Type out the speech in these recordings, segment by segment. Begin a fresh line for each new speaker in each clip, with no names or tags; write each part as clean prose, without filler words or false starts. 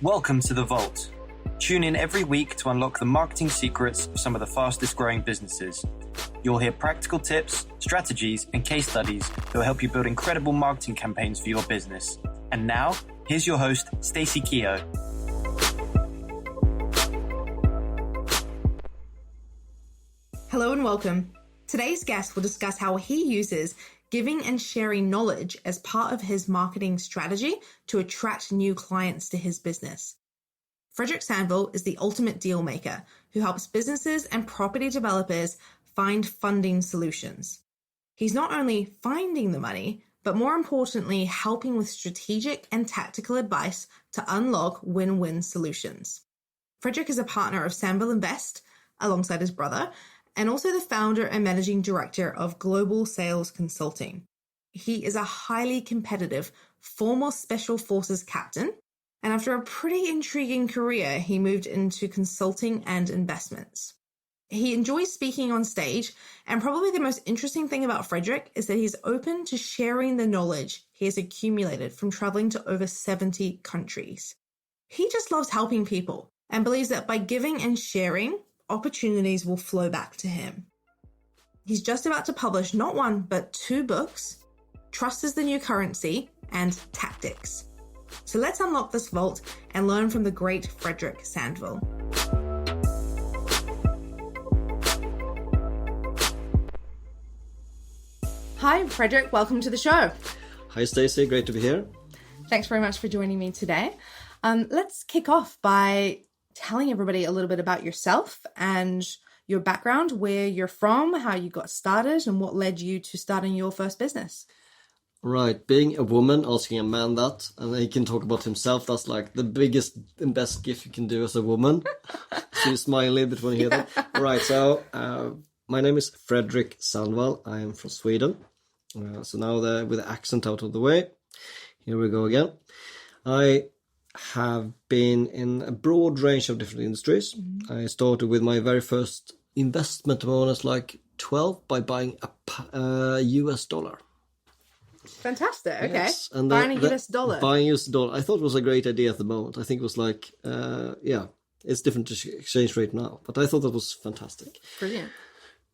Welcome to The Vault. Tune in every week to unlock the marketing secrets of some of the fastest growing businesses. You'll hear practical tips, strategies, and case studies that will help you build incredible marketing campaigns for your business. And now, here's your host, Stacey Keogh.
Hello and welcome. Today's guest will discuss how he uses giving and sharing knowledge as part of his marketing strategy to attract new clients to his business. Fredrik Sandvall is the ultimate deal maker who helps businesses and property developers find funding solutions. He's not only finding the money, but more importantly, helping with strategic and tactical advice to unlock win-win solutions. Fredrik is a partner of Sandvall Invest alongside his brother, and also the founder and managing director of Global Sales Consulting. He is a highly competitive former Special Forces captain, and after a pretty intriguing career, he moved into consulting and investments. He enjoys speaking on stage, and probably the most interesting thing about Fredrik is that he's open to sharing the knowledge he has accumulated from traveling to over 70 countries. He just loves helping people and believes that by giving and sharing, opportunities will flow back to him. He's just about to publish not one, but 2 books, Trust is the New Currency and Tactics. So let's unlock this vault and learn from the great Fredrik Sandvall. Hi, Fredrik. Welcome to the show.
Hi, Stacey. Great to be here.
Thanks very much for joining me today. Let's kick off by telling everybody a little bit about yourself and your background, where you're from, how you got started, and what led you to starting your first business.
Right. Being a woman, asking a man that, and he can talk about himself, that's like the biggest and best gift you can do as a woman. So you smile a little bit when you hear that. Right. So my name is Fredrik Sandvall. I am from Sweden. So now with the accent out of the way, here we go again. I have been in a broad range of different industries. Mm-hmm. I started with my very first investment when I was like 12 by buying a US dollar.
Fantastic. Okay.
Yes. And
buying a US dollar.
Buying a US dollar. I thought it was a great idea at the moment. I think it was like, it's different to exchange rate now, but I thought that was fantastic.
Brilliant.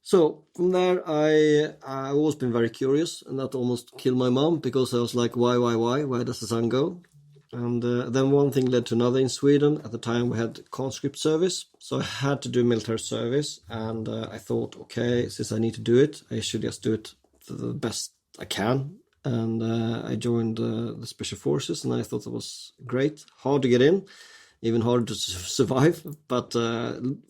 So from there, I've always been very curious, and that almost killed my mom because I was like, why? Where does the sun go? And then one thing led to another in Sweden. At the time, we had conscript service, so I had to do military service. And I thought, okay, since I need to do it, I should just do it for the best I can. And I joined the Special Forces, and I thought it was great. Hard to get in, even harder to survive, but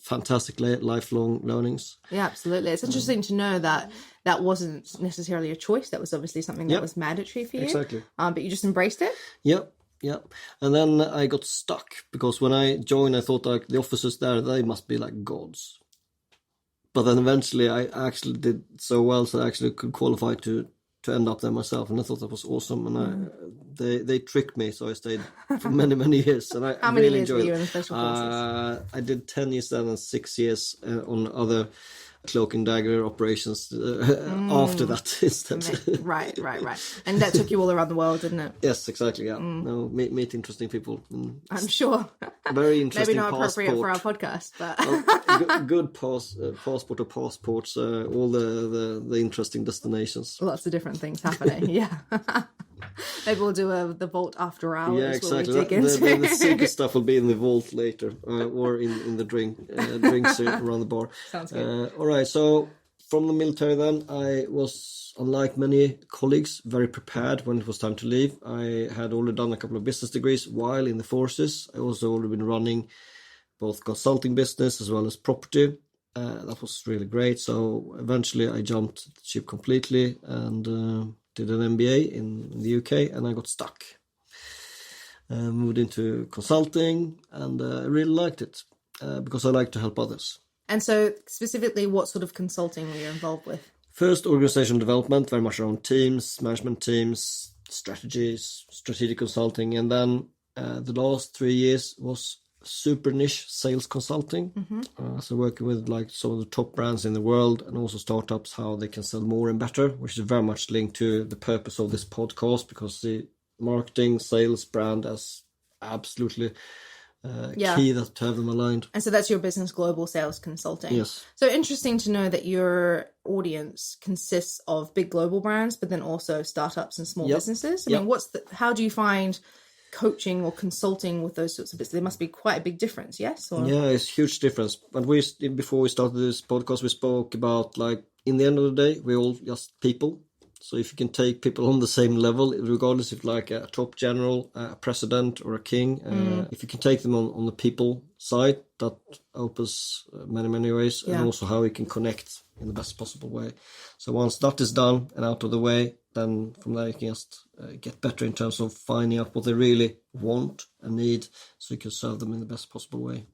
fantastic lifelong learnings. Yeah,
absolutely. It's interesting to know that that wasn't necessarily a choice. That was obviously something that was mandatory for you.
Exactly.
But you just embraced it?
Yep. Yeah, and then I got stuck because when I joined, I thought like the officers there, they must be like gods. But then eventually I actually did so well, so I actually could qualify to end up there myself, and I thought that was awesome. And they tricked me, so I stayed for many years. And I
How many
really
years
enjoyed
were you in the Special Forces?
I did 10 years then and 6 years on other cloak and dagger operations after that instead.
Right. And that took you all around the world, didn't it?
Yes, exactly, yeah. No, meet interesting people.
I'm sure.
Very interesting.
Maybe not appropriate for our podcast, but...
good passport or passports, all the interesting destinations.
Lots of different things happening, yeah. Maybe we'll do the vault after hours.
Yeah, exactly. The secret stuff will be in the vault later, or in the drinks around the bar.
Sounds good.
All right, so from the military then, I was, unlike many colleagues, very prepared when it was time to leave. I had already done a couple of business degrees while in the forces. I also already been running both consulting business as well as property. That was really great. So eventually I jumped ship completely and did an MBA in the UK, and I got stuck. Moved into consulting, and I really liked it because I like to help others.
And so specifically, what sort of consulting were you involved with?
First, organizational development, very much around teams, management teams, strategies, strategic consulting. And then the last 3 years was super niche sales consulting. So working with like some of the top brands in the world and also startups, how they can sell more and better, which is very much linked to the purpose of this podcast, because the marketing, sales, brand as absolutely key that to have them aligned.
And so that's your business global sales consulting.
Yes.
So interesting to know that your audience consists of big global brands, but then also startups and small businesses. I mean, how do you find coaching or consulting with those sorts of businesses? There must be quite a big difference, yes? Or?
Yeah, it's a huge difference. But before we started this podcast, we spoke about like, in the end of the day, we're all just people. So if you can take people on the same level, regardless if like a top general, a president or a king, if you can take them on the people side, that opens many ways, and also how we can connect in the best possible way. So once that is done and out of the way, then from there you can just get better in terms of finding out what they really want and need, so you can serve them in the best possible way.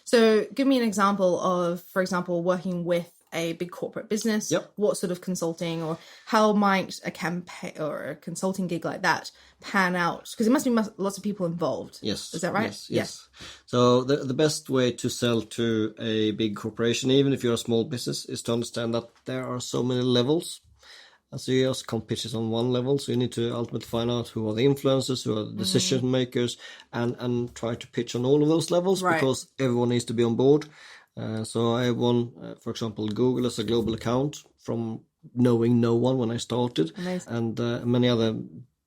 So give me an example of, for example, working with a big corporate business. What sort of consulting, or how might a campaign or a consulting gig like that pan out? Because there must be lots of people involved.
Yes.
Is that right?
Yes. So the best way to sell to a big corporation, even if you're a small business, is to understand that there are so many levels. And so you just can't pitch it on one level. So you need to ultimately find out who are the influencers, who are the decision makers, and try to pitch on all of those levels, because everyone needs to be on board. So I won, for example, Google as a global account from knowing no one when I started.
Amazing.
And many other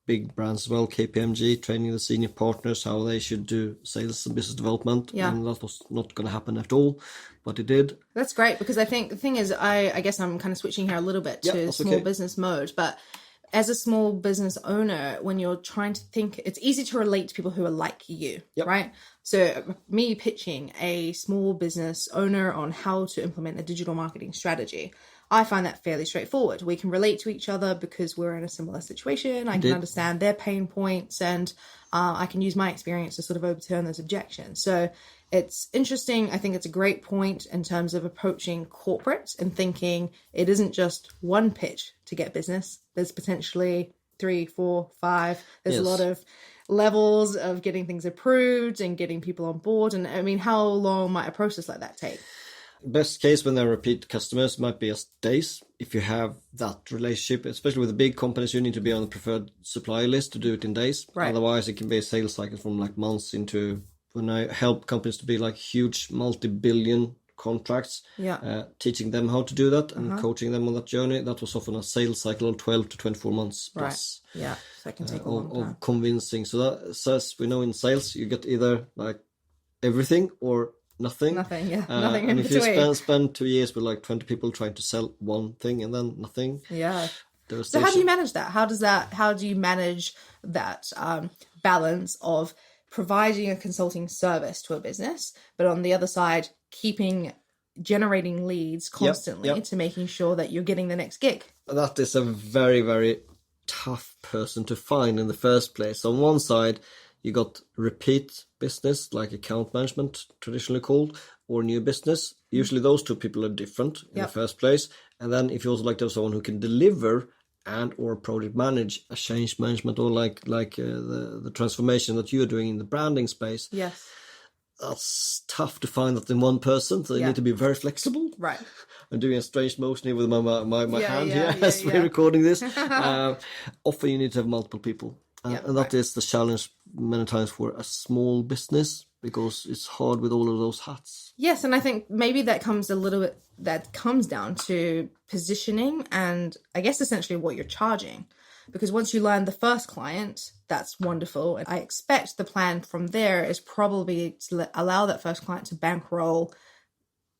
big brands as well, KPMG, training the senior partners how they should do sales and business development. And that was not going to happen at all, but it did.
That's great, because I think the thing is, I guess I'm kind of switching here a little bit to small business mode, but as a small business owner, when you're trying to think, it's easy to relate to people who are like you, right? So me pitching a small business owner on how to implement a digital marketing strategy, I find that fairly straightforward. We can relate to each other because we're in a similar situation. I can understand their pain points, and I can use my experience to sort of overturn those objections. So it's interesting. I think it's a great point in terms of approaching corporates and thinking it isn't just one pitch to get business. There's potentially 3, 4, 5. There's a lot of levels of getting things approved and getting people on board. And I mean, how long might a process like that take?
Best case when they're repeat customers might be just days. If you have that relationship, especially with the big companies, you need to be on the preferred supplier list to do it in days. Otherwise, it can be a sales cycle from like months into, when I help companies to be like huge multi-billion contracts, teaching them how to do that and coaching them on that journey. That was often a sales cycle of 12 to 24 months plus.
So that can take a long time.
Of convincing. So that says, we know in sales, you get either like everything or nothing.
Nothing in
and if
between.
you spend 2 years with like 20 people trying to sell one thing and then nothing.
So how do you manage that? How do you manage that balance of providing a consulting service to a business, but on the other side, generating leads constantly to making sure that you're getting the next gig?
That is a very, very tough person to find in the first place. On one side, you got repeat business, like account management, traditionally called, or new business. Usually those two people are different in the first place. And then if you also like to have someone who can deliver and or project manage a change management, or like the transformation that you're doing in the branding space. That's tough to find that in one person. So you need to be very flexible. I'm doing a strange motion here with my hand here as we're recording this. Often you need to have multiple people. And that is the challenge many times for a small business, because it's hard with all of those hats.
Yes, and I think maybe that comes down to positioning and I guess essentially what you're charging. Because once you land the first client, that's wonderful. And I expect the plan from there is probably to allow that first client to bankroll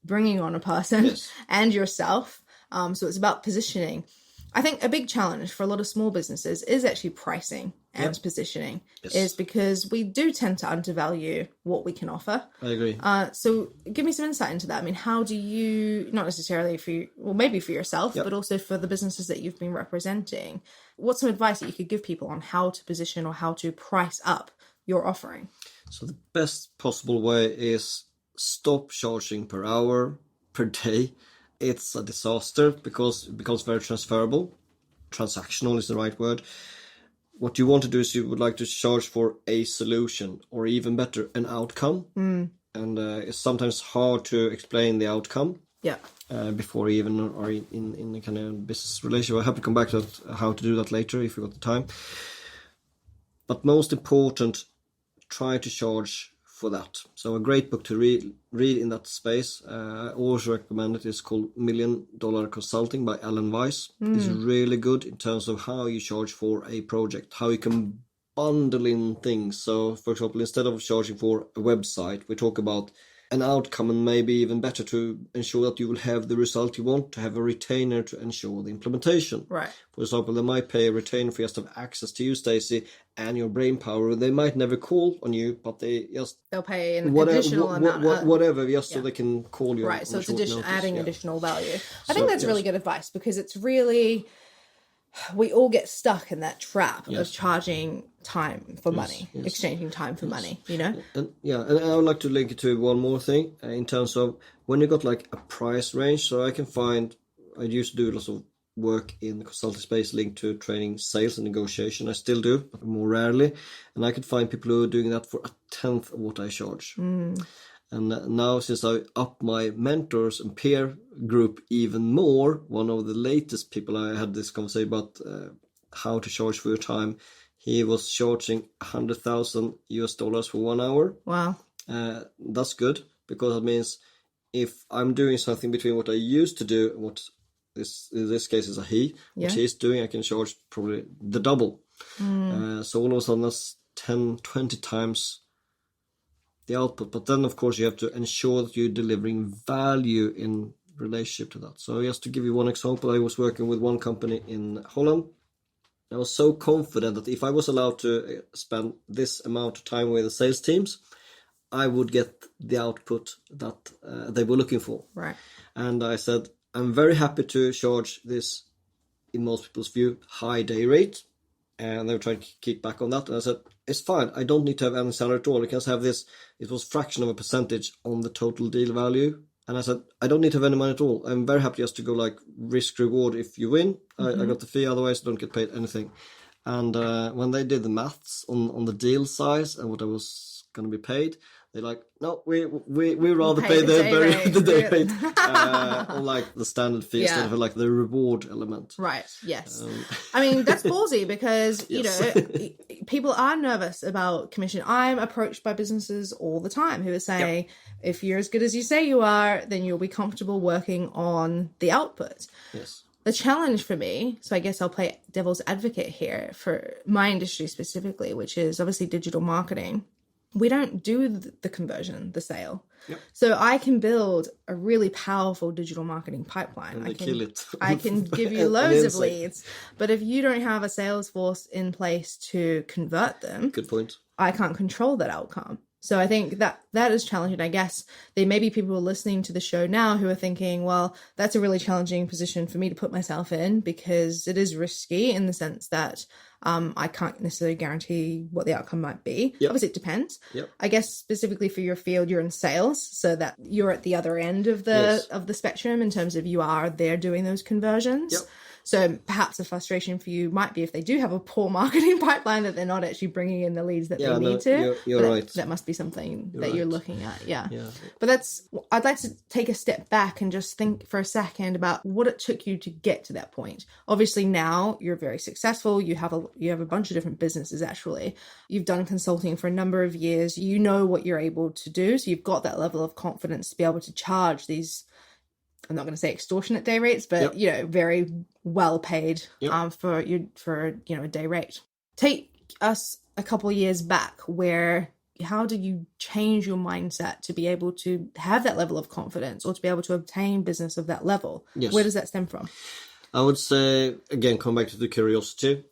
bringing on a person and yourself. So it's about positioning. I think a big challenge for a lot of small businesses is actually pricing and positioning, is because we do tend to undervalue what we can offer.
I agree.
So give me some insight into that. I mean, how do you, not necessarily maybe for yourself, but also for the businesses that you've been representing, what's some advice that you could give people on how to position or how to price up your offering?
So the best possible way is stop charging per hour, per day. It's a disaster because it becomes very transferable. Transactional is the right word. what you want to do is you would like to charge for a solution, or even better, an outcome. And it's sometimes hard to explain the outcome before even are in a kind of business relationship. I'll have to come back to that, how to do that later if we got the time. But most important, try to charge for that. So a great book to read in that space, I always recommend it. It's called $1 Million Consulting by Alan Weiss. It's really good in terms of how you charge for a project, how you can bundle in things. So for example, instead of charging for a website, we talk about an outcome, and maybe even better, to ensure that you will have the result you want, to have a retainer to ensure the implementation.
Right.
For example, they might pay a retainer for just to have access to you, Stacey, and your brain power. They might never call on you, but
they'll pay an additional amount.
Whatever, just so they can call you.
Right, so it's adding additional value. I think that's really good advice, because it's really, we all get stuck in that trap of charging time for money, exchanging time for money, you know?
And I would like to link it to one more thing in terms of when you got like a price range. So I used to do lots of work in the consulting space linked to training, sales and negotiation. I still do, but more rarely. And I could find people who are doing that for 1/10 of what I charge. And now, since I up my mentors and peer group even more, one of the latest people I had this conversation about how to charge for your time, he was charging $100,000 for 1 hour.
Wow.
That's good, because that means if I'm doing something between what I used to do and what in this case is what he's doing, I can charge probably the double. So all of a sudden that's 10, 20 times the output. But then of course you have to ensure that you're delivering value in relationship to that. So just to give you one example, I was working with one company in Holland. I was so confident that if I was allowed to spend this amount of time with the sales teams, I would get the output that they were looking for.
Right.
And I said, I'm very happy to charge this, in most people's view, high day rate. And they were trying to kick back on that. And I said, it's fine. I don't need to have any salary at all. I can have this. It was fraction of a percentage on the total deal value. And I said, I don't need to have any money at all. I'm very happy just to go like risk reward. If you win, I got the fee. Otherwise, I don't get paid anything. And when they did the maths on the deal size and what I was going to be paid, they're like, no, we rather pay the day rate on like the standard fee instead of like the reward element.
Right. Yes. I mean, that's ballsy because, you know, people are nervous about commission. I'm approached by businesses all the time who are saying, if you're as good as you say you are, then you'll be comfortable working on the output. Yes. The challenge for me, so I guess I'll play devil's advocate here for my industry specifically, which is obviously digital marketing. We don't do the conversion, the sale. Yep. So I can build a really powerful digital marketing pipeline.
And kill it.
I can give you loads of leads. But if you don't have a sales force in place to convert them,
good point,
I can't control that outcome. So I think that is challenging. I guess there may be people listening to the show now who are thinking, well, that's a really challenging position for me to put myself in because it is risky in the sense that I can't necessarily guarantee what the outcome might be. Yep. Obviously, it depends. Yep. I guess specifically for your field, you're in sales, so that you're at the other end of the spectrum in terms of you are there doing those conversions. Yep. So perhaps a frustration for you might be if they do have a poor marketing pipeline that they're not actually bringing in the leads that they need to.
You're right.
That must be something you're looking at. Yeah. But I'd like to take a step back and just think for a second about what it took you to get to that point. Obviously now you're very successful. You have a bunch of different businesses actually. You've done consulting for a number of years. You know what you're able to do. So you've got that level of confidence to be able to charge these, I'm not going to say extortionate day rates, but you know, very well paid for a day rate. Take us a couple of years back how do you change your mindset to be able to have that level of confidence or to be able to obtain business of that level? Yes. Where does that stem from?
I would say, again, come back to the curiosity,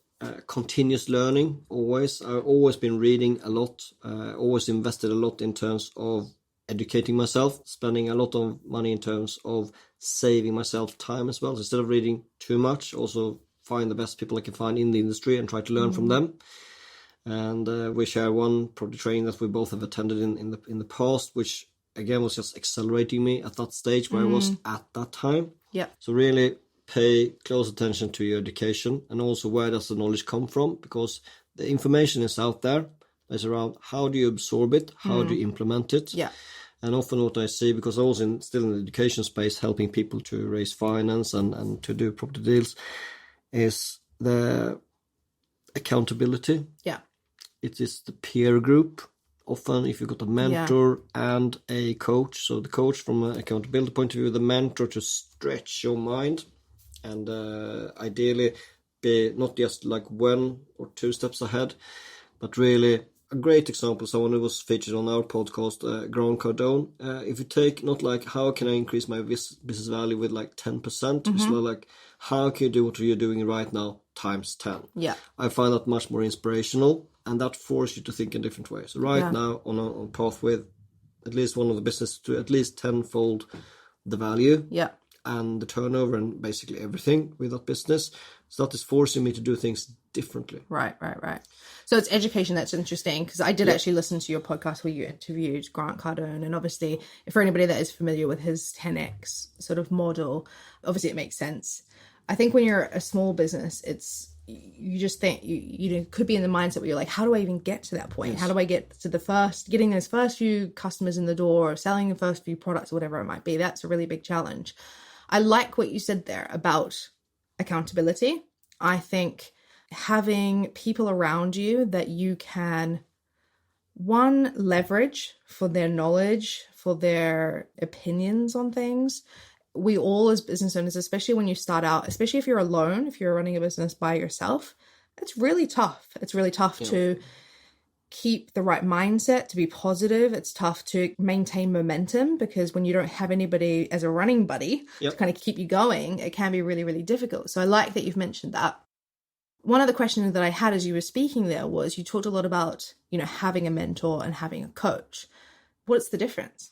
continuous learning, always. I've always been reading a lot, always invested a lot in terms of educating myself, spending a lot of money in terms of saving myself time as well. So instead of reading too much, also find the best people I can find in the industry and try to learn from them. And we share one project training that we both have attended in the past, which again was just accelerating me at that stage where I was at that time. Yeah. So really pay close attention to your education and also where does the knowledge come from, because the information is out there. It's around how do you absorb it, how do you implement it.
Yeah.
And often what I see, because I was still in the education space helping people to raise finance and to do property deals, is the accountability.
Yeah.
It is the peer group. Often if you've got a mentor and a coach, so the coach from an accountability point of view, the mentor to stretch your mind and ideally be not just like 1 or 2 steps ahead, but really a great example, someone who was featured on our podcast, Grant Cardone. If you take not like how can I increase my business value with like 10%, it's like how can you do what you're doing right now times 10.
Yeah.
I find that much more inspirational, and that forces you to think in different ways. So right now on a path with at least one of the business to at least tenfold the value and the turnover and basically everything with that business. So that is forcing me to do things differently.
Right. So it's education that's interesting, because I did actually listen to your podcast where you interviewed Grant Cardone, and obviously for anybody that is familiar with his 10x sort of model, obviously it makes sense. I think when you're a small business, you just think you could be in the mindset where you're like, how do I even get to that point? Yes. How do I get to getting those first few customers in the door, or selling the first few products, or whatever it might be? That's a really big challenge. I like what you said there about accountability. I think having people around you that you can, one, leverage for their knowledge, for their opinions on things. We all as business owners, especially when you start out, especially if you're alone, if you're running a business by yourself, it's really tough. It's really tough to keep the right mindset, to be positive. It's tough to maintain momentum, because when you don't have anybody as a running buddy to kind of keep you going, it can be really, really difficult. So I like that you've mentioned that. One of the questions that I had as you were speaking there was, you talked a lot about, having a mentor and having a coach. What's the difference?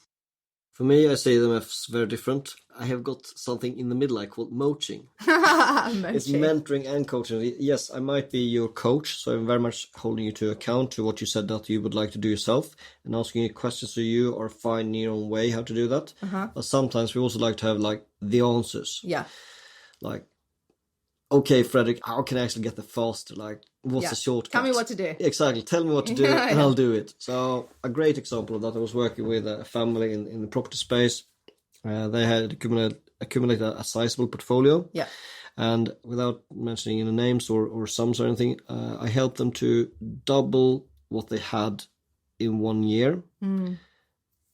For me, I see them as very different. I have got something in the middle I call moaching. It's mentoring and coaching. Yes, I might be your coach, so I'm very much holding you to account to what you said that you would like to do yourself, and asking you questions to you or finding your own way how to do that. But sometimes we also like to have like the answers.
Yeah.
Like, okay, Fredrik, how can I actually get the faster? Like, what's the shortcut?
Tell me what to do.
Exactly. Tell me what to do and I'll do it. So a great example of that, I was working with a family in the property space. They had accumulated a sizable portfolio. Yeah. And without mentioning any names or sums or anything, I helped them to double what they had in 1 year. And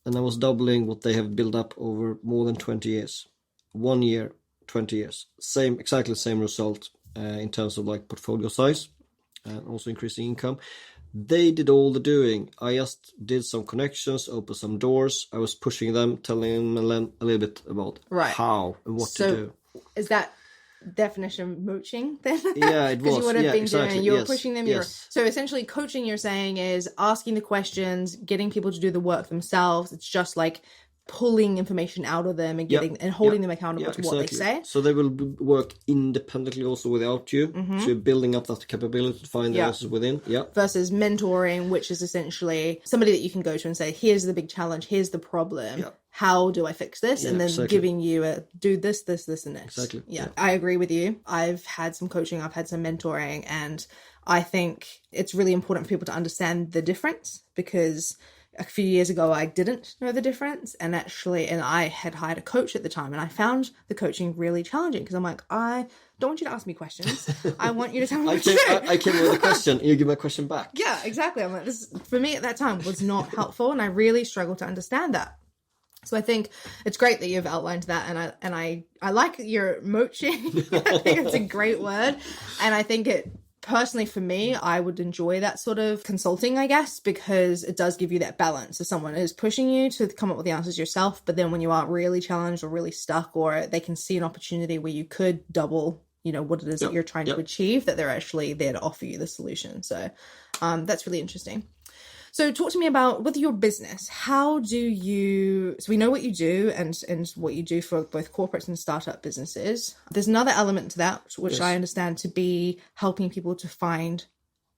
I was doubling what they have built up over more than 20 years. 1 year, 20 years. Exactly the same result in terms of like portfolio size and also increasing income. They did all the doing. I just did some connections, opened some doors. I was pushing them, telling them a little bit about how and what to do.
Is that definition of mooching then?
Yeah, it was.
Because you would have been
exactly.
doing, you were pushing them. So essentially coaching, you're saying, is asking the questions, getting people to do the work themselves. It's just like pulling information out of them and getting and holding them accountable to what they say.
So they will work independently also without you. So you're building up that capability to find the answers within.
Versus mentoring, which is essentially somebody that you can go to and say, here's the big challenge, here's the problem. How do I fix this? And then giving you a do this, this, this, and this.
Exactly.
Yeah, I agree with you. I've had some coaching, I've had some mentoring, and I think it's really important for people to understand the difference, because a few years ago, I didn't know the difference. And I had hired a coach at the time, and I found the coaching really challenging, because I'm like, I don't want you to ask me questions. I want you to tell me what to do.
I came with a question, and you give my question back.
Yeah, exactly. I'm like, this for me at that time was not helpful, and I really struggled to understand that. So I think it's great that you've outlined that, and I like your moaching. I think it's a great word, and I think it. Personally, for me, I would enjoy that sort of consulting, I guess, because it does give you that balance. So someone is pushing you to come up with the answers yourself, but then when you are really challenged or really stuck, or they can see an opportunity where you could double, what it is that you're trying to achieve, that they're actually there to offer you the solution. So that's really interesting. So talk to me about, with your business, so we know what you do and what you do for both corporates and startup businesses. There's another element to that, which I understand to be helping people to find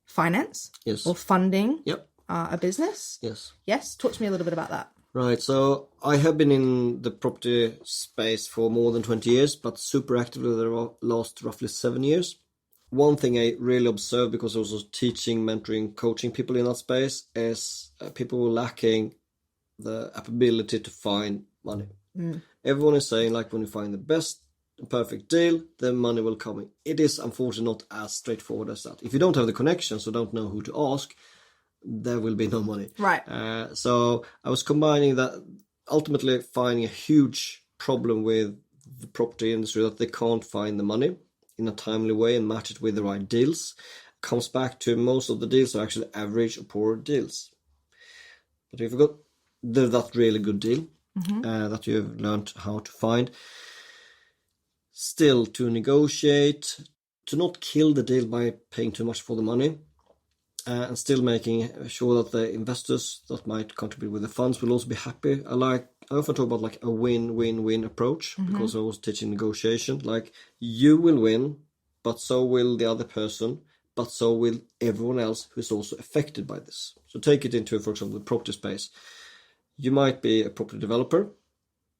finance or funding a business.
Yes.
Yes. Talk to me a little bit about that.
Right, so I have been in the property space for more than 20 years, but super actively the last roughly 7 years. One thing I really observed, because I was also teaching, mentoring, coaching people in that space, is people were lacking the ability to find money. Everyone is saying, like, when you find the best perfect deal, then money will come in. It is unfortunately not as straightforward as that. If you don't have the connections or don't know who to ask, there will be no money.
Right.
So I was combining that, ultimately finding a huge problem with the property industry, that they can't find the money in a timely way and match it with the right deals. Comes back to most of the deals are actually average or poor deals. But if you've got that really good deal that you have learned how to find, still to negotiate, to not kill the deal by paying too much for the money, and still making sure that the investors that might contribute with the funds will also be happy. I often talk about like a win-win-win approach, because I was teaching negotiation. Like, you will win, but so will the other person, but so will everyone else who's also affected by this. So take it into, for example, the property space. You might be a property developer.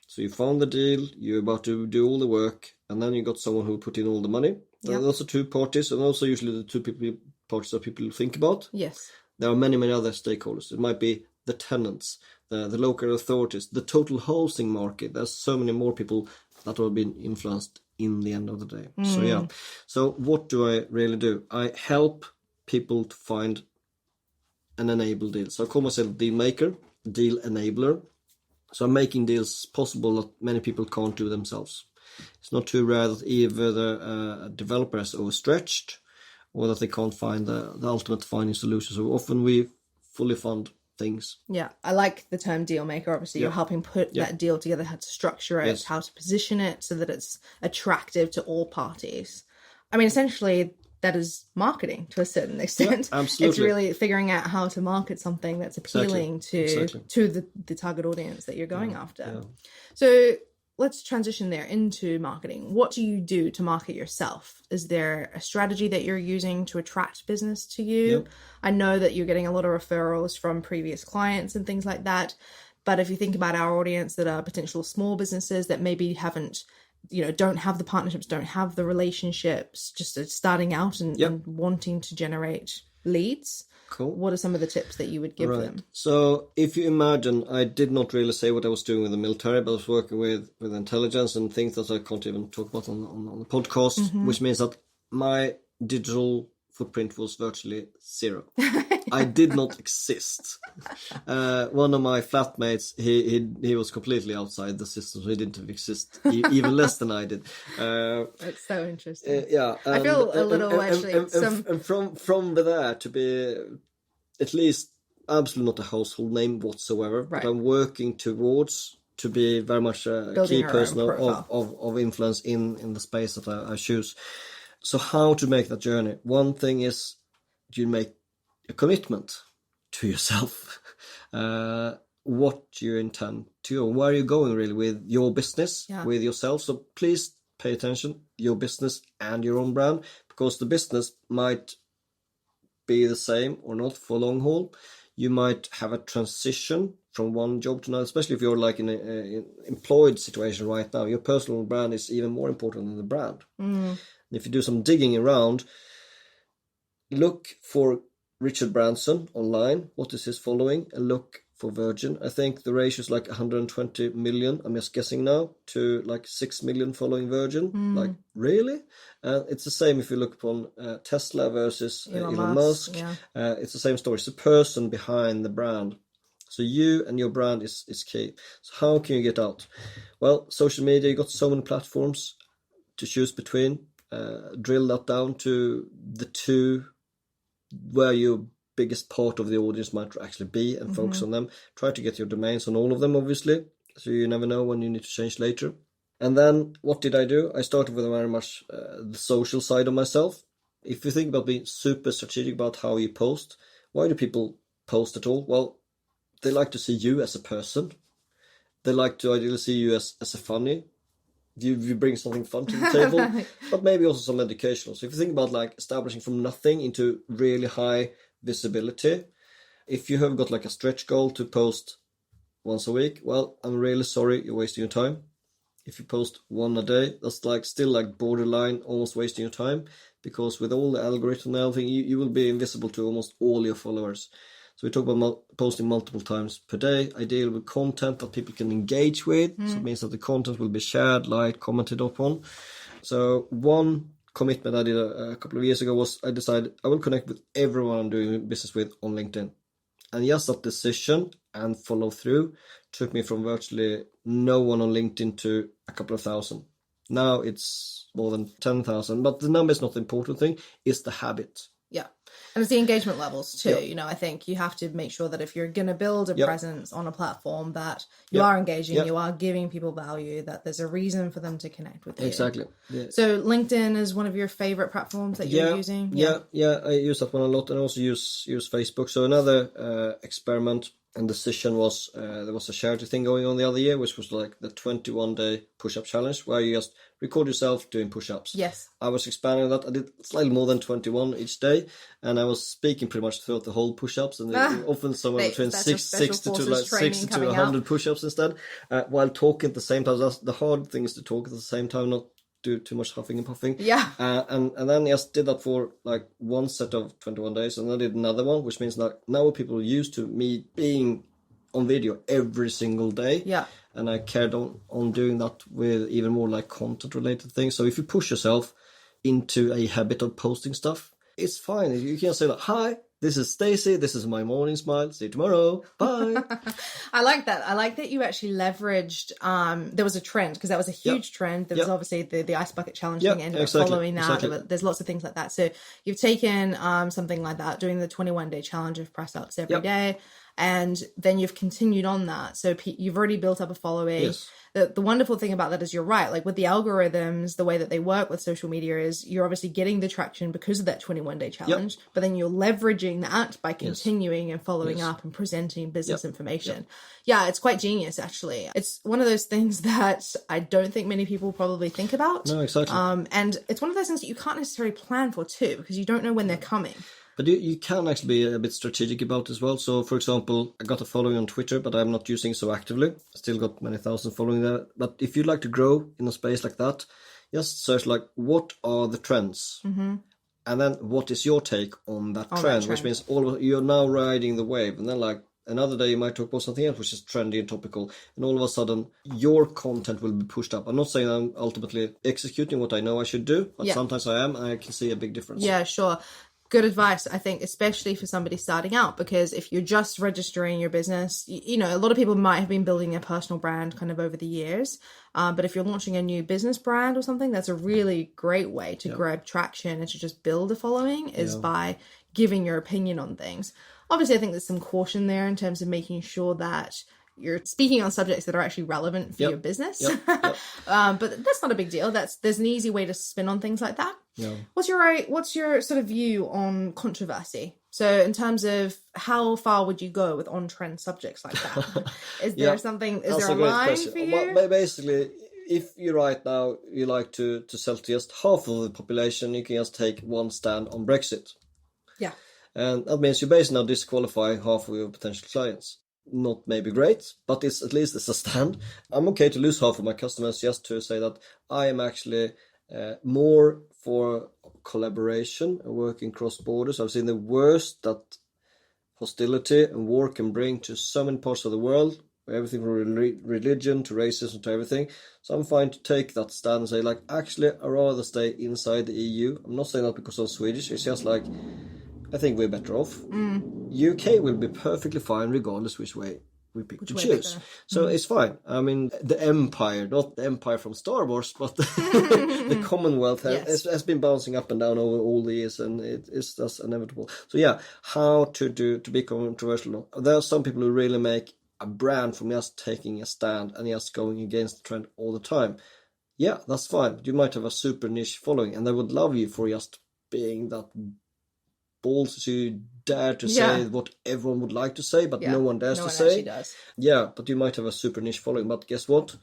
So you found the deal, you're about to do all the work, and then you got someone who put in all the money. Yep. Those are two parties, and also usually the two parties that people think about.
Yes.
There are many, many other stakeholders. It might be the tenants, the local authorities, the total housing market. There's so many more people that will be influenced in the end of the day. So yeah. So what do I really do? I help people to find and enable deals. So I call myself dealmaker, deal enabler. So I'm making deals possible that many people can't do themselves. It's not too rare that either the developer is overstretched, or that they can't find the ultimate finding solution. So often we fully fund things.
Yeah, I like the term deal maker. Obviously, you're helping put that deal together, how to structure it, how to position it so that it's attractive to all parties. I mean, essentially, that is marketing to a certain extent.
Yeah, absolutely.
It's really figuring out how to market something that's appealing to the target audience that you're going after. Yeah. So let's transition there into marketing. What do you do to market yourself? Is there a strategy that you're using to attract business to you? Yep. I know that you're getting a lot of referrals from previous clients and things like that. But if you think about our audience that are potential small businesses that maybe haven't, don't have the partnerships, don't have the relationships, just starting out and wanting to generate leads.
Cool.
What are some of the tips that you would give them?
So if you imagine, I did not really say what I was doing with the military, but I was working with intelligence and things that I can't even talk about on the podcast, which means that my digital footprint was virtually zero. I did not exist. One of my flatmates, he was completely outside the system, so he didn't exist, even less than I did.
That's so interesting.
Yeah,
I feel a little
and from there to be at least absolutely not a household name whatsoever, but I'm working towards to be very much a key person of influence in the space that I choose. So how to make that journey? One thing is you make a commitment to yourself. What you intend to, or where are you going really with your business, with yourself. So please pay attention, your business and your own brand, because the business might be the same or not for long haul. You might have a transition from one job to another, especially if you're like in an employed situation right now. Your personal brand is even more important than the brand. If you do some digging around, look for Richard Branson online. What is his following? And look for Virgin. I think the ratio is like 120 million, I'm just guessing now, to like 6 million following Virgin. Like, really? It's the same if you look upon Tesla versus Elon Musk. It's the same story. It's the person behind the brand. So you and your brand is key. So how can you get out? Well, social media, you got so many platforms to choose between. Drill that down to the two where your biggest part of the audience might actually be, and focus on them. Try to get your domains on all of them, obviously, so you never know when you need to change later. And then what did I do? I started with very much the social side of myself. If you think about being super strategic about how you post, why do people post at all? Well, they like to see you as a person. They like to ideally see you as a funny. You bring something fun to the table, but maybe also some educational. So if you think about like establishing from nothing into really high visibility, if you have got like a stretch goal to post once a week. Well, I'm really sorry, you're wasting your time. If you post one a day, that's still borderline almost wasting your time, because with all the algorithm and everything, you will be invisible to almost all your followers. So we talk about posting multiple times per day, ideally with content that people can engage with. So it means that the content will be shared, liked, commented upon. So one commitment I did a couple of years ago was I decided I will connect with everyone I'm doing business with on LinkedIn. And just that decision and follow through took me from virtually no one on LinkedIn to a couple of thousand. Now it's more than 10,000, but the number is not the important thing, it's the habit.
Yeah. And it's the engagement levels too.
Yeah.
You know, I think you have to make sure that if you're going to build a
Yeah.
presence on a platform, that you
Yeah.
are engaging,
Yeah.
you are giving people value, that there's a reason for them to connect with you.
Exactly. Yeah.
So LinkedIn is one of your favorite platforms that you're using?
Yeah, I use that one a lot, and also use Facebook. So another experiment and decision was there was a charity thing going on the other year, which was like the 21-day push-up challenge, where you just record yourself doing push-ups.
Yes.
I was expanding that. I did slightly more than 21 each day, and I was speaking pretty much throughout the whole push-ups, and often somewhere between
that's your
60 to
forces training
60 to
coming
100
out.
push-ups instead, while talking at the same time. The hard thing is to talk at the same time, not do too much huffing and puffing.
Yeah.
And then I just did that for like one set of 21 days, and then I did another one, which means that now people are used to me being on video every single day.
Yeah.
And I carried on doing that with even more like content related things. So if you push yourself into a habit of posting stuff, it's fine. You can say like, hi, this is Stacey, this is my morning smile, see you tomorrow, bye.
I like that. I like that you actually leveraged, there was a trend, because that was a huge trend. There was obviously the ice bucket challenge thing ended up following that.
Exactly.
There's lots of things like that. So you've taken something like that, doing the 21-day challenge of press ups every day, and then you've continued on that. So you've already built up a following.
Yes.
The wonderful thing about that is you're right. Like with the algorithms, the way that they work with social media is you're obviously getting the traction because of that 21-day challenge, but then you're leveraging that by continuing and following up and presenting business information. Yeah, it's quite genius, actually. It's one of those things that I don't think many people probably think about.
No, exactly.
And it's one of those things that you can't necessarily plan for too, because you don't know when they're coming.
But you can actually be a bit strategic about it as well. So, for example, I got a following on Twitter, but I'm not using it so actively. I still got many thousand following there. But if you'd like to grow in a space like that, just search like, what are the trends? Mm-hmm. And then what is your take on that trend? Which means you're now riding the wave. And then like another day you might talk about something else which is trendy and topical. And all of a sudden your content will be pushed up. I'm not saying I'm ultimately executing what I know I should do, but sometimes I am, and I can see a big difference.
Yeah, sure. Good advice, I think, especially for somebody starting out, because if you're just registering your business, you know, a lot of people might have been building a personal brand kind of over the years. But if you're launching a new business brand or something, that's a really great way to grab traction and to just build a following is by giving your opinion on things. Obviously, I think there's some caution there in terms of making sure that you're speaking on subjects that are actually relevant for your business. But that's not a big deal. There's an easy way to spin on things like that.
Yeah.
What's your sort of view on controversy? So in terms of how far would you go with on-trend subjects like that? Is there something, is there a line for you?
Well, basically, if you right now, you like to sell to just half of the population, you can just take one stand on Brexit.
Yeah.
And that means you're basically now disqualifying half of your potential clients. Not maybe great, but it's at least it's a stand. I'm okay to lose half of my customers just to say that I am actually more for collaboration and working cross borders. I've seen the worst that hostility and war can bring to so many parts of the world, everything from religion to racism to everything. So I'm fine to take that stand and say, like, actually, I'd rather stay inside the EU. I'm not saying that because I'm Swedish. It's just like, I think we're better off. UK will be perfectly fine regardless which way we pick to choose. So it's fine. I mean, the empire, not the empire from Star Wars, but the Commonwealth has been bouncing up and down over all the years, and it's just inevitable. So yeah, how to be controversial. There are some people who really make a brand from just taking a stand and just going against the trend all the time. Yeah, that's fine. You might have a super niche following, and they would love you for just being that balls to dare to say what everyone would like to say, but no one dares to say.
Does.
Yeah, but you might have a super niche following. But guess what?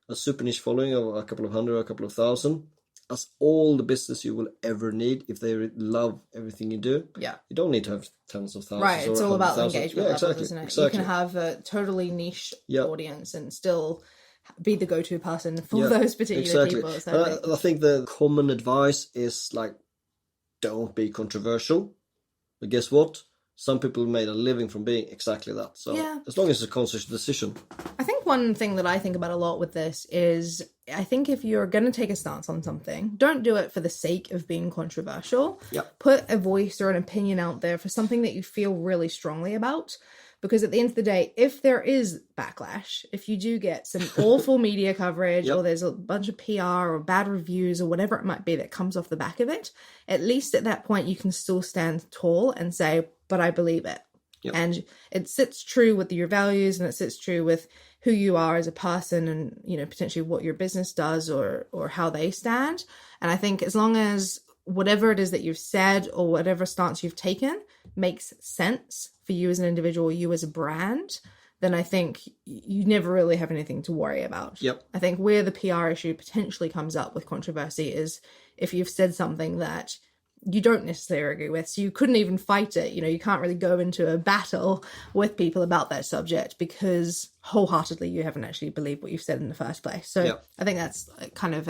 A super niche following of a couple of hundred, a couple of thousand, as all the business you will ever need if they love everything you do.
Yeah.
You don't need to have tens of thousands.
Right, it's all about the engagement levels,
exactly,
isn't it?
Exactly.
You can have a totally niche audience and still be the go-to person for those particular people. So
I think the common advice is like, don't be controversial. But guess what? Some people made a living from being exactly that. So as long as it's a conscious decision.
I think one thing that I think about a lot with this is, I think if you're going to take a stance on something, don't do it for the sake of being controversial.
Yeah.
Put a voice or an opinion out there for something that you feel really strongly about. Because at the end of the day, if there is backlash, if you do get some awful media coverage or there's a bunch of PR or bad reviews or whatever it might be that comes off the back of it, at least at that point you can still stand tall and say, but I believe it.
Yep.
And it sits true with your values and it sits true with who you are as a person and, you know, potentially what your business does or how they stand. And I think as long as whatever it is that you've said or whatever stance you've taken makes sense for you as an individual, you as a brand, then I think you never really have anything to worry about.
Yep.
I think where the PR issue potentially comes up with controversy is if you've said something that you don't necessarily agree with, so you couldn't even fight it. You know, you can't really go into a battle with people about that subject because wholeheartedly you haven't actually believed what you've said in the first place. So I think that's kind of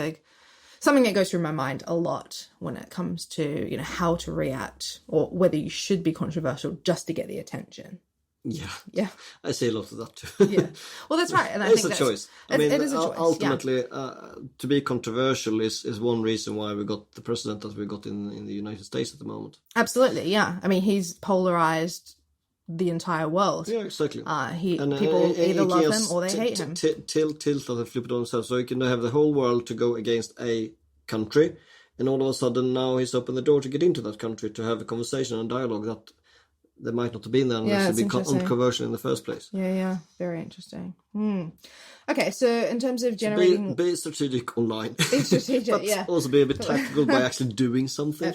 something that goes through my mind a lot when it comes to, you know, how to react or whether you should be controversial just to get the attention. Yeah.
I say a lot of that too.
Yeah. Well, that's right. And I
it's
think
a choice. I mean,
it is a choice.
Ultimately, to be controversial is one reason why we got the president that we got in the United States at the moment.
Absolutely, yeah. I mean, he's polarized the entire world.
Yeah, exactly.
People either love him or they hate him.
Tilt and flip it on himself. So you can have the whole world to go against a country, and all of a sudden now he's opened the door to get into that country to have a conversation and dialogue that there might not have been there unless it'd be controversial in the first place.
Yeah. Very interesting. Okay, so in terms of generating...
Be strategic online.
Be strategic,
but also be a bit tactical by actually doing something.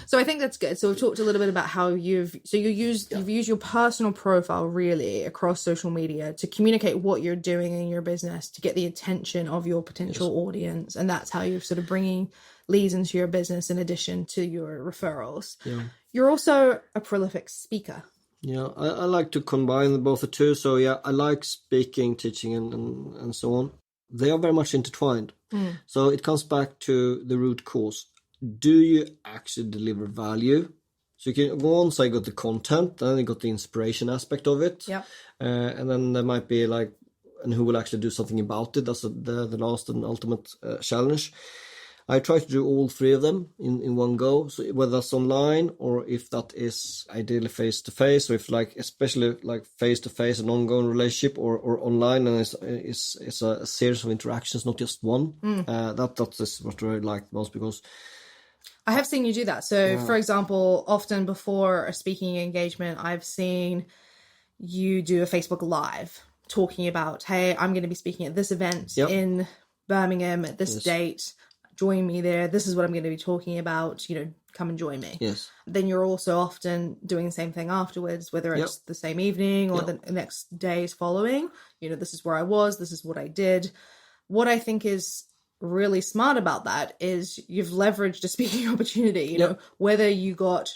So I think that's good. So we've talked a little bit about how you've used your personal profile really across social media to communicate what you're doing in your business to get the attention of your potential audience, and that's how you're sort of bringing leads into your business in addition to your referrals. Yeah. You're also a prolific speaker.
Yeah, I like to combine both the two. So yeah, I like speaking, teaching, and so on. They are very much intertwined. So it comes back to the root cause. Do you actually deliver value? So you can go on, say, got the content, then you got the inspiration aspect of it.
Yeah.
And then there might be like, and who will actually do something about it? That's the last and ultimate challenge. I try to do all three of them in one go. So whether that's online or if that is ideally face-to-face, or if like, especially like face-to-face, an ongoing relationship or online, and it's a series of interactions, not just one. That's what I really like most, because
I have seen you do that. So for example, often before a speaking engagement, I've seen you do a Facebook Live talking about, hey, I'm going to be speaking at this event in Birmingham at this date. Join me there. This is what I'm going to be talking about. You know, come and join me.
Yes.
Then you're also often doing the same thing afterwards, whether it's the same evening or the next days following. You know, this is where I was. This is what I did. What I think is really smart about that is you've leveraged a speaking opportunity. You know, whether you got,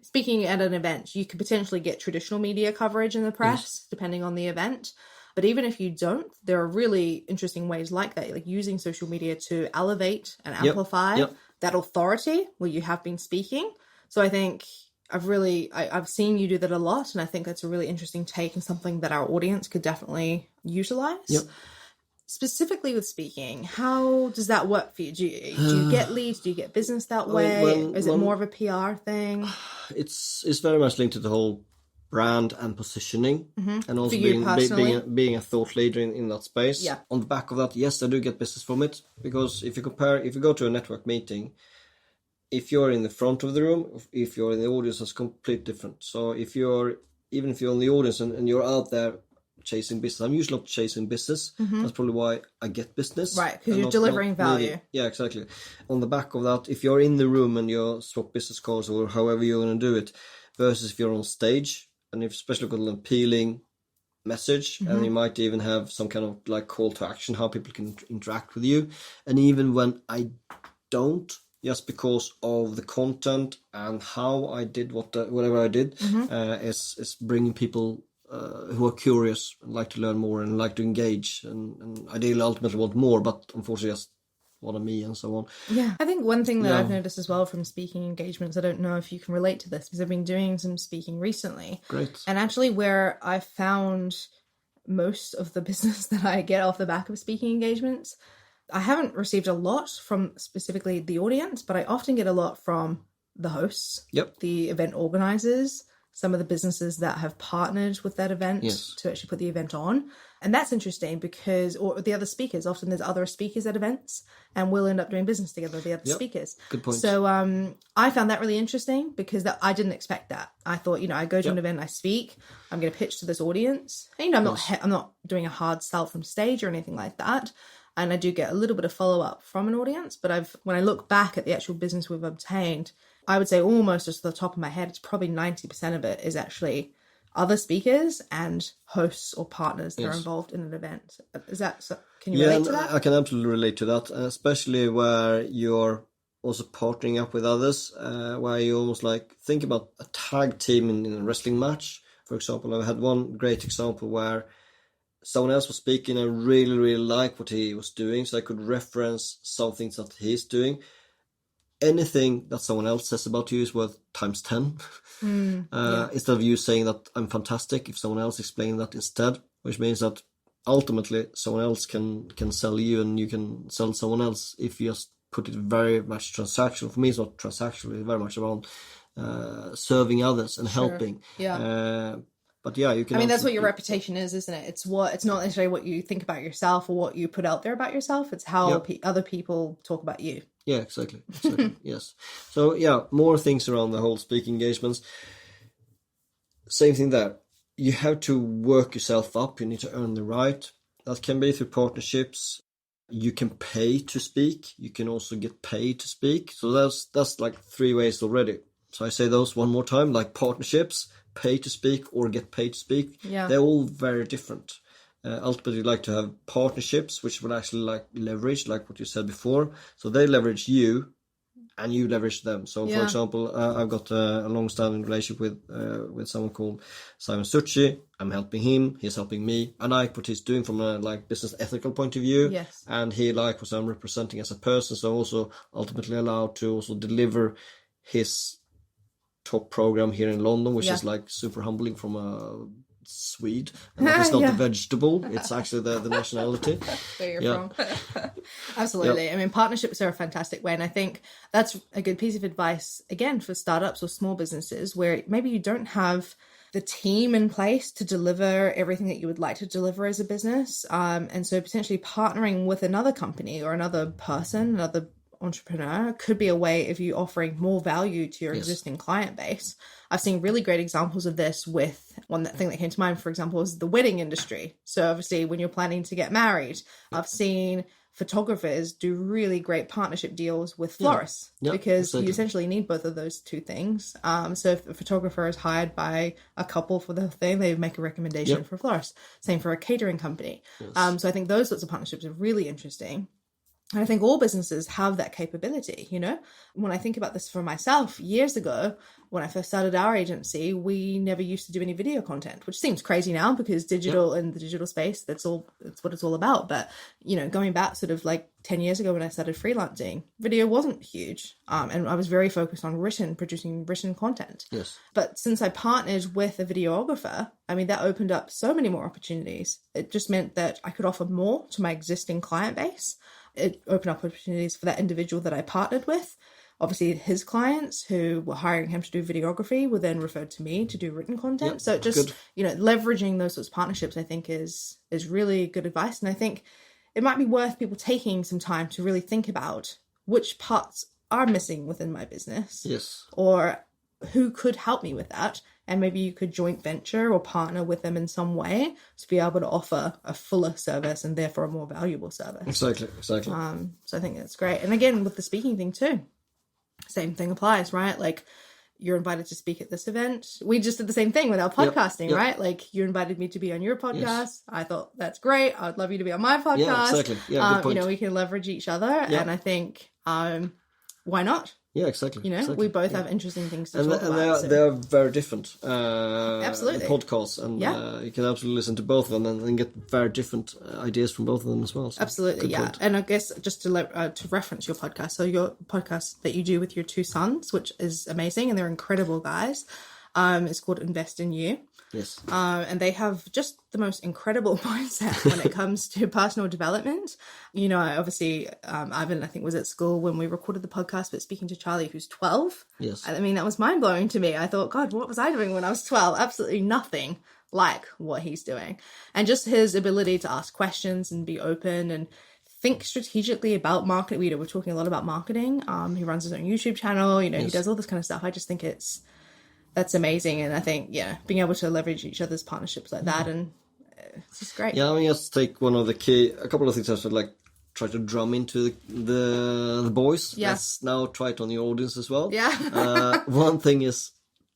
speaking at an event, you could potentially get traditional media coverage in the press, depending on the event. But even if you don't, there are really interesting ways like that, like using social media to elevate and amplify that authority where you have been speaking. So I think I've seen you do that a lot, and I think that's a really interesting take and something that our audience could definitely utilize. Yep. Specifically with speaking, how does that work for you? Do you get leads? Do you get business that way? Is it more of a PR thing?
It's very much linked to the whole brand and positioning, and also being a thought leader in that space. Yeah. On the back of that, yes, I do get business from it, because if you go to a network meeting, if you're in the front of the room, if you're in the audience, it's completely different. So even if you're in the audience and you're out there chasing business, I'm usually not chasing business. That's probably why I get business.
Right, because you're delivering value.
Yeah, exactly. On the back of that, if you're in the room and you're swap business cards or however you're going to do it, versus if you're on stage, and if especially got an appealing message, and you might even have some kind of like call to action, how people can interact with you. And even when I don't, just because of the content and how I did whatever I did, is bringing people who are curious and like to learn more and like to engage, and ideally ultimately want more, but unfortunately just want me and so on.
Yeah, I think one thing that I've noticed as well from speaking engagements, I don't know if you can relate to this, because I've been doing some speaking recently.
Great.
And actually where I found most of the business that I get off the back of speaking engagements, I haven't received a lot from specifically the audience, but I often get a lot from the hosts, the event organizers, some of the businesses that have partnered with that event to actually put the event on. And that's interesting because, or the other speakers, often there's other speakers at events and we'll end up doing business together with the other speakers.
Good point.
So I found that really interesting because I didn't expect that. I thought, I go to an event, I speak, I'm going to pitch to this audience. And, I'm not doing a hard sell from stage or anything like that. And I do get a little bit of follow-up from an audience, but when I look back at the actual business we've obtained, I would say almost just the top of my head, it's probably 90% of it is actually other speakers and hosts or partners that are involved in an event. Is that so? Can you relate to that?
I can absolutely relate to that, especially where you're also partnering up with others, where you almost like think about a tag team in a wrestling match. For example, I had one great example where someone else was speaking. I really, really liked what he was doing, so I could reference some things that he's doing. Anything that someone else says about you is worth times 10. Instead of you saying that I'm fantastic, if someone else explains that instead, which means that ultimately someone else can sell you and you can sell someone else if you just put it very much transactional. For me, it's not transactional, it's very much around serving others and helping. But you can.
I mean, that's what your reputation is, isn't it? It's not necessarily what you think about yourself or what you put out there about yourself. It's how other people talk about you.
Yeah, exactly. Yes. So more things around the whole speaking engagements. Same thing there. You have to work yourself up. You need to earn the right. That can be through partnerships. You can pay to speak. You can also get paid to speak. So that's like 3 ways already. So I say those one more time, like partnerships, pay to speak, or get paid to speak. Yeah. They're all very different. Ultimately, you like to have partnerships, which will actually like leverage, like what you said before. So they leverage you, and you leverage them. So, for example, I've got a long-standing relationship with someone called Simon Suchi. I'm helping him. He's helping me. I like what he's doing from a like business ethical point of view. Yes. And he likes what I'm representing as a person. So, also ultimately allowed to also deliver his top program here in London, which is like super humbling from a Swede, and that is not the vegetable, it's actually the nationality.
Where you're from. Absolutely. I mean, partnerships are a fantastic way, and I think that's a good piece of advice again for startups or small businesses where maybe you don't have the team in place to deliver everything that you would like to deliver as a business, and so potentially partnering with another company or another person, another entrepreneur could be a way of you offering more value to your existing client base. I've seen really great examples of this with one thing that came to mind, for example, is the wedding industry. So obviously when you're planning to get married, I've seen photographers do really great partnership deals with florists because you essentially need both of those two things. So if a photographer is hired by a couple for the thing, they make a recommendation for a florist. Same for a catering company. So I think those sorts of partnerships are really interesting. And I think all businesses have that capability, When I think about this for myself, years ago, when I first started our agency, we never used to do any video content, which seems crazy now because digital and the digital space, that's what it's all about. But, going back sort of like 10 years ago when I started freelancing, video wasn't huge. And I was very focused on producing written content. Yes. But since I partnered with a videographer, I mean, that opened up so many more opportunities. It just meant that I could offer more to my existing client base. It opened up opportunities for that individual that I partnered with. Obviously, his clients who were hiring him to do videography were then referred to me to do written content. So just, leveraging those sorts of partnerships, I think is really good advice. And I think it might be worth people taking some time to really think about which parts are missing within my business. Yes. Or who could help me with that. And maybe you could joint venture or partner with them in some way to be able to offer a fuller service and therefore a more valuable service. Exactly. So I think that's great. And again, with the speaking thing too, same thing applies, right? Like, you're invited to speak at this event. We just did the same thing with our podcasting, right? Like you invited me to be on your podcast. Yes. I thought that's great. I'd love you to be on my podcast.
Yeah, exactly. Yeah, good point.
You know, we can leverage each other. Yeah. And I think, why not?
Yeah, exactly.
You know,
exactly.
we both have interesting things to talk about.
And they are very different.
Absolutely.
Podcasts, and you can absolutely listen to both of them and get very different ideas from both of them as well. So
absolutely, yeah. Point. And I guess just to reference your podcast, so your podcast that you do with your two sons, which is amazing, and they're incredible guys. It's called Invest in You.
Yes.
And they have just the most incredible mindset when it comes to personal development. You know, obviously, Ivan, I think, was at school when we recorded the podcast, but speaking to Charlie, who's 12.
Yes.
I mean, that was mind-blowing to me. I thought, God, what was I doing when I was 12? Absolutely nothing like what he's doing. And just his ability to ask questions and be open and think strategically about marketing. You know, we're talking a lot about marketing. He runs his own YouTube channel. You know, He does all this kind of stuff. I just think that's amazing. And I think, being able to leverage each other's partnerships like that, and it's just great.
Yeah, I mean, just take a couple of things I should try to drum into the boys.
Yeah.
Let's now try it on the audience as well.
Yeah.
One thing is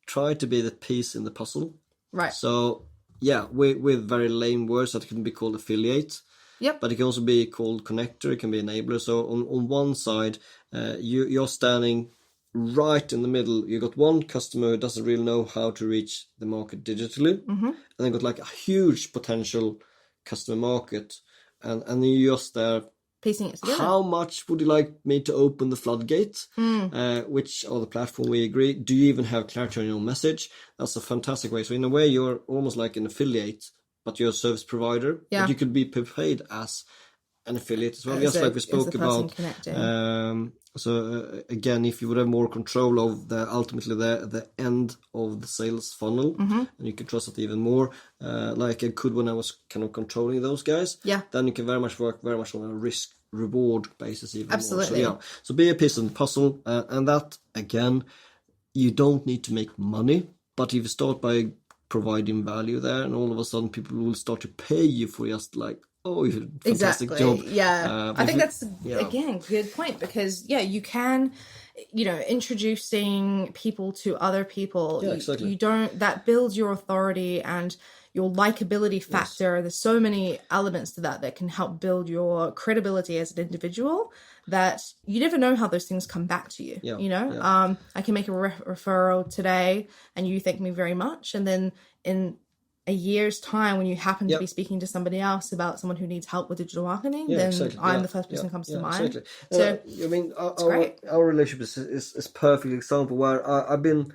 try to be the piece in the puzzle.
Right.
So, with very lame words that can be called affiliate.
Yep.
But it can also be called connector. It can be enabler. So on one side, you're standing right in the middle. You got one customer who doesn't really know how to reach the market digitally, and then got like a huge potential customer market, and you're just there
piecing it together.
How much would you like me to open the floodgate? Which are the platform we agree? Do you even have clarity on your message? That's a fantastic way. So in a way, you're almost like an affiliate, but you're a service provider.
Yeah.
But you could be paid as an affiliate as well, just like we spoke about. So again, if you would have more control of ultimately the end of the sales funnel, and you can trust it even more, like I could when I was kind of controlling those guys, then you can very much work very much on a risk reward basis even
Absolutely.
more. So be a piece of the puzzle, and that again, you don't need to make money, but if you start by providing value there, and all of a sudden people will start to pay you for just like, oh, you did a fantastic job.
Yeah. I think that's, again, good point, because, you can, introducing people to other people.
Yeah, exactly.
That builds your authority and your likability factor. Yes. There's so many elements to that can help build your credibility as an individual, that you never know how those things come back to you. I can make a referral today and you thank me very much. And then in a year's time, when you happen to be speaking to somebody else about someone who needs help with digital marketing, then I'm the first person who comes to mind.
Exactly.
So
I mean, our relationship is perfect example where I've been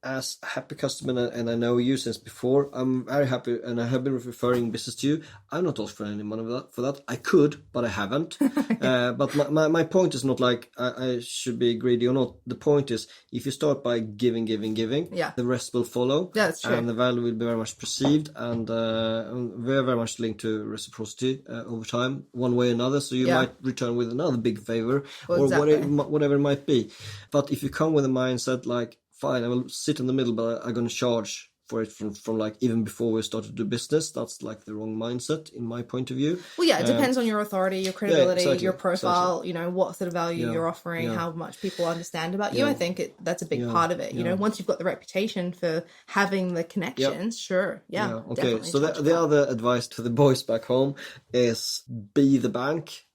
as a happy customer, and I know you since before. I'm very happy, and I have been referring business to you. I'm not offering any money for that. I could, but I haven't. But my point is not like I should be greedy or not. The point is, if you start by giving, the rest will follow.
Yeah, that's true.
And the value will be very much perceived, and very, very much linked to reciprocity over time, one way or another. So you might return with another big favor, whatever it might be. But if you come with a mindset like, fine, I will sit in the middle, but I'm going to charge for it from like even before we started to do business. That's like the wrong mindset in my point of view.
Well, it depends on your authority, your credibility, your profile, what sort of value you're offering, how much people understand about you. I think that's a big part of it. Once you've got the reputation for having the connections, sure.
Okay, so the other advice to the boys back home is be the bank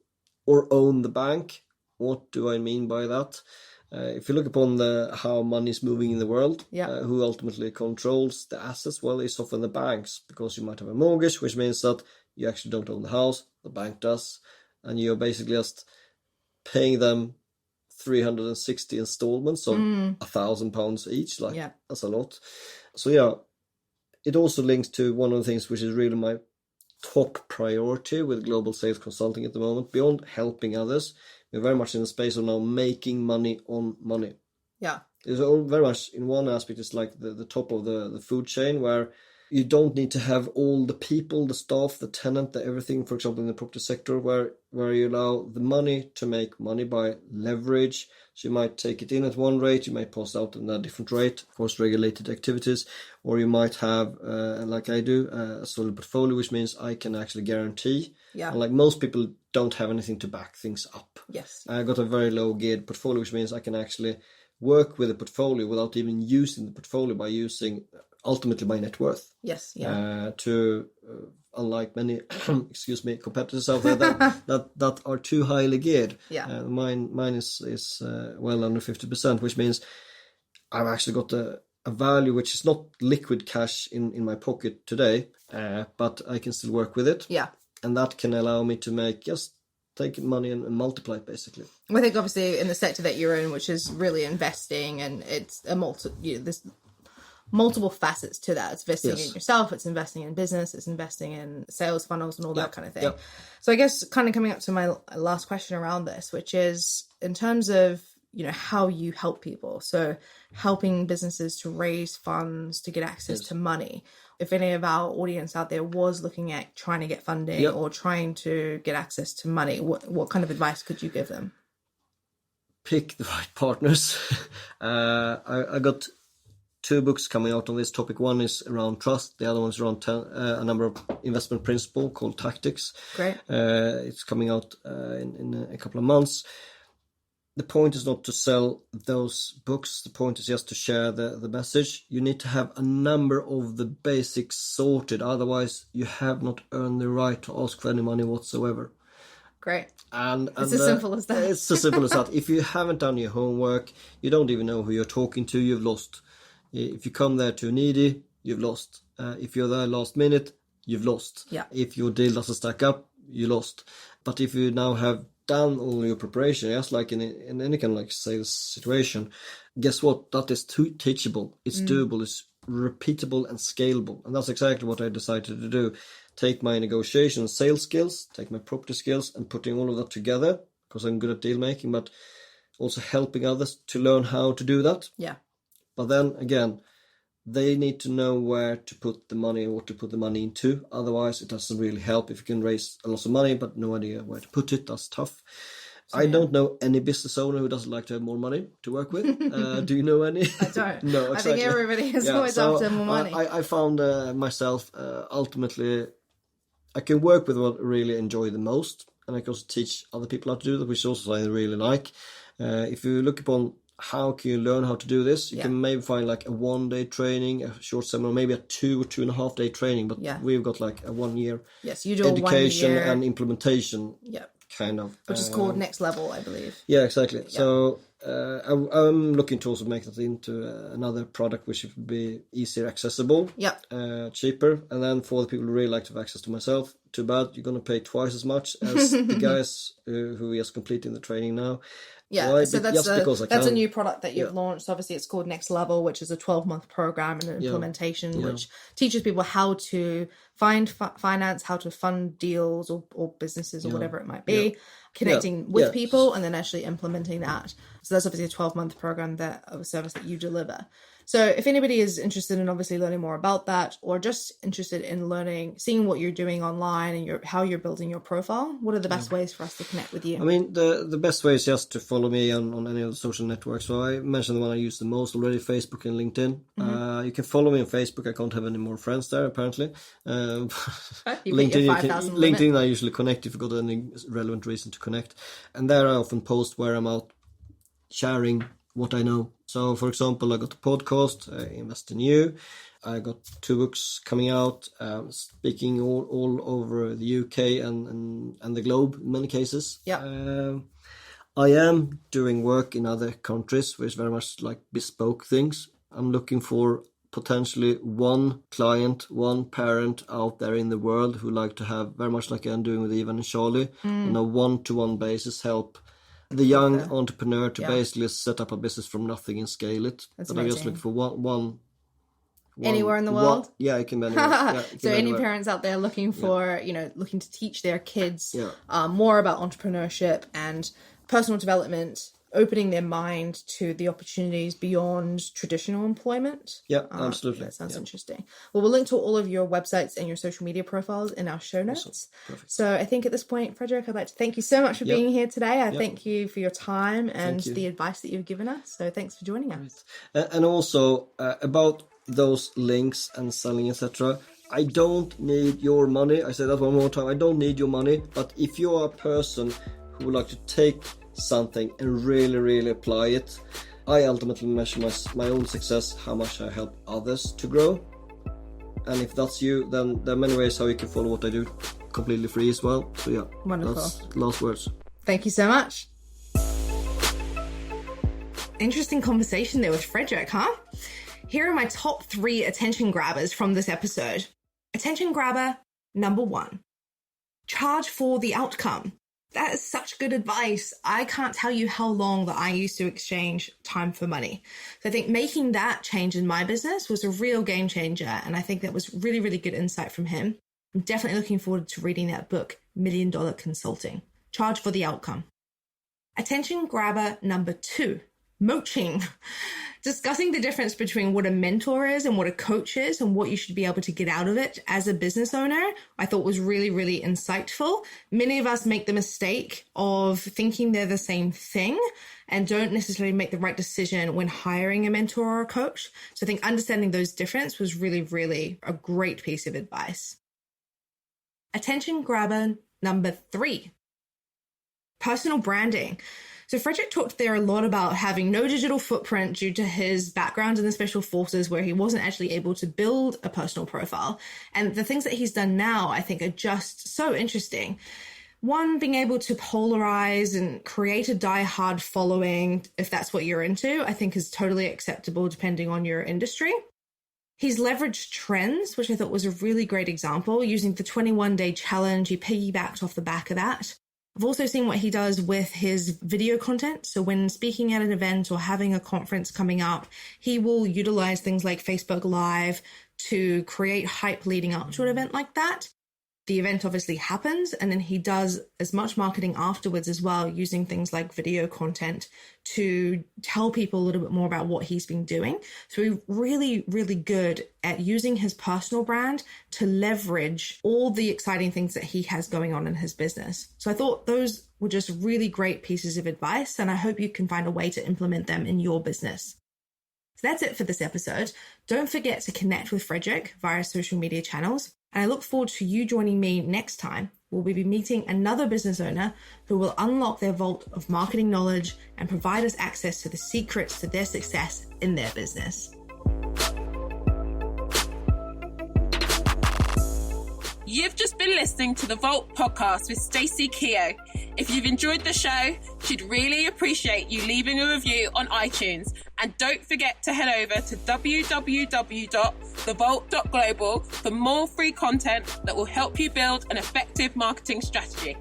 or own the bank. What do I mean by that? If you look upon how money is moving in the world, who ultimately controls the assets? Well, it's often the banks, because you might have a mortgage, which means that you actually don't own the house, the bank does, and you're basically just paying them 360 installments of £1,000 each. That's a lot. So it also links to one of the things which is really my top priority with global sales consulting at the moment, beyond helping others. We're very much in the space of now making money on money. Yeah. It's all very much, in one aspect, it's like the top of the food chain, where you don't need to have all the people, the staff, the tenant, the everything, for example, in the property sector, where you allow the money to make money by leverage. So you might take it in at one rate, you might pass out at a different rate, of course, regulated activities, or you might have, like I do, a solid portfolio, which means I can actually guarantee. Yeah. And like most people don't have anything to back things up.
Yes.
I got a very low geared portfolio, which means I can actually work with a portfolio without even using the portfolio by using ultimately my net worth.
Yes, yeah.
Unlike many excuse me, competitors out there that are too highly geared.
Yeah.
Mine is well under 50%, which means I've actually got a value which is not liquid cash in my pocket today, but I can still work with it.
Yeah.
And that can allow me to take money and multiply it, basically.
I think obviously in the sector that you're in, which is really investing, and it's there's multiple facets to that. It's investing in yourself, it's investing in business, it's investing in sales funnels and all that kind of thing. So I guess kind of coming up to my last question around this, which is in terms of, how you help people. So helping businesses to raise funds, to get access to money. If any of our audience out there was looking at trying to get funding or trying to get access to money, what kind of advice could you give them?
Pick the right partners. I got 2 books coming out on this topic. One is around trust. The other one is around a number of investment principle called Tactics.
Great.
It's coming out in a couple of months. The point is not to sell those books. The point is just to share the message. You need to have a number of the basics sorted. Otherwise, you have not earned the right to ask for any money whatsoever.
Great.
And
it's as simple as that.
It's as simple as that. If you haven't done your homework, you don't even know who you're talking to, you've lost. If you come there too needy, you've lost. If you're there last minute, you've lost.
Yeah.
If your deal doesn't stack up, you lost. But if you now have done all your preparation, just like in any kind of like sales situation, guess what? That is teachable. It's doable. It's repeatable and scalable. And that's exactly what I decided to do. Take my negotiation sales skills, take my property skills, and putting all of that together, because I'm good at deal making, but also helping others to learn how to do that.
Yeah.
But then again, they need to know where to put the money and what to put the money into. Otherwise, it doesn't really help. If you can raise a lot of money but no idea where to put it, that's tough. I don't know any business owner who doesn't like to have more money to work with. Do you know any?
I don't.
No, exactly.
I think everybody is always after more money.
I found myself ultimately, I can work with what I really enjoy the most, and I can also teach other people how to do that, which is also something I really like. If you look upon how can you learn how to do this, you can maybe find like a 1-day training, a short seminar, maybe a 2 or 2.5 day training, but we've got like a 1 year
you do
education
a 1 year
and implementation kind of.
Which is called Next Level, I believe.
Yeah, exactly. So I'm looking to also make that into another product which would be easier accessible, cheaper, and then for the people who really like to have access to myself, too bad, you're going to pay twice as much as the guys who are just completing the training now.
Yeah,
Why?
so that's a new product that you've launched. Obviously, it's called Next Level, which is a 12-month program and an implementation which teaches people how to find finance, how to fund deals or businesses or whatever it might be, connecting with people and then actually implementing that. So that's obviously a 12-month program of a service that you deliver. So if anybody is interested in obviously learning more about that, or just interested in seeing what you're doing online and how you're building your profile, what are the best ways for us to connect with you?
I mean, the best way is just to follow me on any of the social networks. So I mentioned the one I use the most already, Facebook and LinkedIn. You can follow me on Facebook. I can't have any more friends there, apparently. LinkedIn, I usually connect if you've got any relevant reason to connect. And there I often post where I'm out sharing what I know. So, for example, I got a podcast, Invest in You. I got 2 books coming out, speaking all over the UK and the globe in many cases.
Yeah.
I am doing work in other countries, which is very much like bespoke things. I'm looking for potentially one client, one parent out there in the world who like to have, very much like I'm doing with Ivan and Charlie, on a one-to-one basis, help the young entrepreneur to basically set up a business from nothing and scale it.
That's
but
amazing.
I'm just looking for one
anywhere in the world.
It can be anywhere.
So any parents out there looking for looking to teach their kids more about entrepreneurship and personal development, opening their mind to the opportunities beyond traditional employment.
Yeah, absolutely.
That sounds interesting. Well, we'll link to all of your websites and your social media profiles in our show notes.
Awesome. Perfect.
So I think at this point, Fredrik, I'd like to thank you so much for being here today. I thank you for your time and the advice that you've given us. So thanks for joining us.
And also about those links and selling, etc. I don't need your money. I say that one more time. I don't need your money. But if you are a person who would like to take something and really apply it, I ultimately measure my own success, how much I help others to grow. And if that's you, then there are many ways how you can follow what I do completely free as well. So yeah,
Wonderful.
That's last words.
Thank you so much. Interesting conversation there with Fredrik, huh? Here are my top 3 attention grabbers from this episode. Attention grabber number 1. Charge for the outcome. That is such good advice. I can't tell you how long that I used to exchange time for money. So I think making that change in my business was a real game changer. And I think that was really, really good insight from him. I'm definitely looking forward to reading that book, $1 Million Consulting. Charge for the outcome. Attention grabber number 2, Moaching. Discussing the difference between what a mentor is and what a coach is and what you should be able to get out of it as a business owner, I thought was really, really insightful. Many of us make the mistake of thinking they're the same thing and don't necessarily make the right decision when hiring a mentor or a coach. So I think understanding those differences was really, really a great piece of advice. Attention grabber number 3, personal branding. So Fredrik talked there a lot about having no digital footprint due to his background in the special forces where he wasn't actually able to build a personal profile. And the things that he's done now, I think, are just so interesting. One, being able to polarize and create a die-hard following, if that's what you're into, I think is totally acceptable depending on your industry. He's leveraged trends, which I thought was a really great example, using the 21-day challenge. He piggybacked off the back of that. I've also seen what he does with his video content. So when speaking at an event or having a conference coming up, he will utilize things like Facebook Live to create hype leading up to an event like that. The event obviously happens, and then he does as much marketing afterwards as well, using things like video content to tell people a little bit more about what he's been doing. So he's really, really good at using his personal brand to leverage all the exciting things that he has going on in his business. So I thought those were just really great pieces of advice, and I hope you can find a way to implement them in your business. So that's it for this episode. Don't forget to connect with Fredrik via social media channels. And I look forward to you joining me next time, where we'll be meeting another business owner who will unlock their vault of marketing knowledge and provide us access to the secrets to their success in their business.
You've just been listening to the Vault podcast with Stacey Keogh. If you've enjoyed the show, she'd really appreciate you leaving a review on iTunes. And don't forget to head over to www.thevault.global for more free content that will help you build an effective marketing strategy.